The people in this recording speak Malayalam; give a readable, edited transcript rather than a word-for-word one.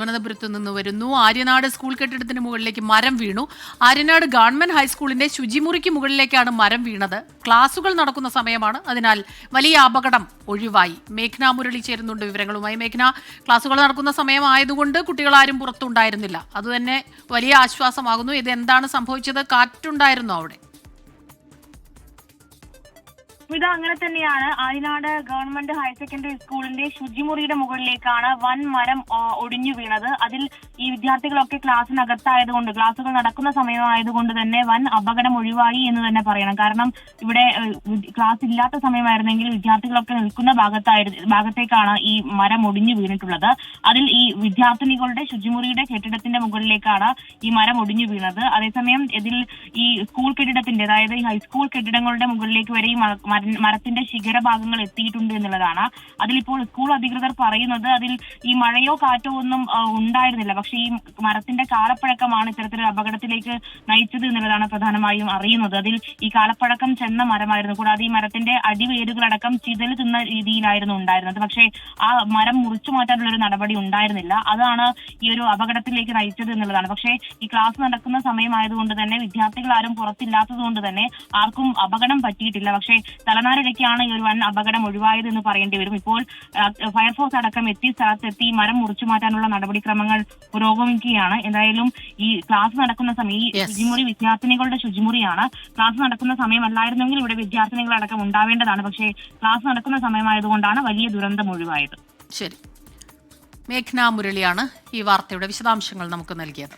തിരുവനന്തപുരത്ത് നിന്ന് വരുന്നു. ആര്യനാട് സ്കൂൾ കെട്ടിടത്തിന് മുകളിലേക്ക് മരം വീണു. ആര്യനാട് ഗവൺമെന്റ് ഹൈസ്കൂളിന്റെ ശുചിമുറിക്ക് മുകളിലേക്കാണ് മരം വീണത്. ക്ലാസുകൾ നടക്കുന്ന സമയമാണ്, അതിനാൽ വലിയ അപകടം ഒഴിവായി. മേഘ്ന മുരളി ചേരുന്നുണ്ട് വിവരങ്ങളുമായി. മേഘ്ന, ക്ലാസുകൾ നടക്കുന്ന സമയമായതുകൊണ്ട് കുട്ടികളാരും പുറത്തുണ്ടായിരുന്നില്ല, അതുതന്നെ വലിയ ആശ്വാസമാകുന്നു. ഇത് എന്താണ് സംഭവിച്ചത്? കാറ്റുണ്ടായിരുന്നോ അവിടെ? ഇത് അങ്ങനെ തന്നെയാണ്. ആര്യനാട് ഗവൺമെന്റ് ഹയർ സെക്കൻഡറി സ്കൂളിന്റെ ശുചിമുറിയുടെ മുകളിലേക്കാണ് വൻ മരം ഒടിഞ്ഞു വീണത്. അതിൽ ഈ വിദ്യാർത്ഥികളൊക്കെ ക്ലാസ്സിനകത്തായതുകൊണ്ട്, ക്ലാസ്സുകൾ നടക്കുന്ന സമയമായതുകൊണ്ട് തന്നെ വൻ അപകടം ഒഴിവായി എന്ന് തന്നെ പറയണം. കാരണം ഇവിടെ ക്ലാസ് ഇല്ലാത്ത സമയമായിരുന്നെങ്കിൽ വിദ്യാർത്ഥികളൊക്കെ നിൽക്കുന്ന ഭാഗത്തേക്കാണ് ഈ മരം ഒടിഞ്ഞു വീണിട്ടുള്ളത്. അതിൽ ഈ വിദ്യാർത്ഥിനികളുടെ ശുചിമുറിയുടെ കെട്ടിടത്തിന്റെ മുകളിലേക്കാണ് ഈ മരം ഒടിഞ്ഞു വീണത്. അതേസമയം ഇതിൽ ഈ സ്കൂൾ കെട്ടിടത്തിന്റെ, അതായത് ഈ ഹൈസ്കൂൾ കെട്ടിടങ്ങളുടെ മുകളിലേക്ക് വരെ ഈ മരത്തിന്റെ ശിഖരഭാഗങ്ങൾ എത്തിയിട്ടുണ്ട് എന്നുള്ളതാണ്. അതിലിപ്പോൾ സ്കൂൾ അധികൃതർ പറയുന്നത് അതിൽ ഈ മഴയോ കാറ്റോ ഒന്നും ഉണ്ടായിരുന്നില്ല, പക്ഷെ ഈ മരത്തിന്റെ കാലപ്പഴക്കമാണ് ഇത്തരത്തിലൊരു അപകടത്തിലേക്ക് നയിച്ചത് എന്നുള്ളതാണ് പ്രധാനമായും അറിയുന്നത്. അതിൽ ഈ കാലപ്പഴക്കം ചെന്ന മരമായിരുന്നു. കൂടാതെ ഈ മരത്തിന്റെ അടിവേരുകളടക്കം ചിതൽ തിന്ന രീതിയിലായിരുന്നു ഉണ്ടായിരുന്നത്. പക്ഷേ ആ മരം മുറിച്ചു മാറ്റാനുള്ള ഒരു നടപടി ഉണ്ടായിരുന്നില്ല. അതാണ് ഈ ഒരു അപകടത്തിലേക്ക് നയിച്ചത് എന്നുള്ളതാണ്. പക്ഷേ ഈ ക്ലാസ് നടക്കുന്ന സമയമായതുകൊണ്ട് തന്നെ വിദ്യാർത്ഥികൾ ആരും പുറത്തില്ലാത്തത് കൊണ്ട് തന്നെ ആർക്കും അപകടം പറ്റിയിട്ടില്ല. പക്ഷേ തലനാരിഴയ്ക്കാണ് ഈ ഒരു വൻ അപകടം ഒഴിവായത് എന്ന് പറയേണ്ടി വരും. ഇപ്പോൾ ഫയർഫോഴ്സ് അടക്കം സ്ഥലത്തെത്തി മരം മുറിച്ചു മാറ്റാനുള്ള നടപടിക്രമങ്ങൾ പുരോഗമിക്കുകയാണ്. എന്തായാലും ഈ ക്ലാസ് നടക്കുന്ന സമയം, ഈ ശുചിമുറി വിദ്യാർത്ഥിനികളുടെ ശുചിമുറിയാണ്. ക്ലാസ് നടക്കുന്ന സമയമല്ലായിരുന്നെങ്കിൽ ഇവിടെ വിദ്യാർത്ഥിനികളടക്കം ഉണ്ടാവേണ്ടതാണ്. പക്ഷേ ക്ലാസ് നടക്കുന്ന സമയമായതുകൊണ്ടാണ് വലിയ ദുരന്തം ഒഴിവായത്. ശരി, മേഘ്ന മുരളിയാണ് ഈ വാർത്തയുടെ വിശദാംശങ്ങൾ നമുക്ക് നൽകിയത്.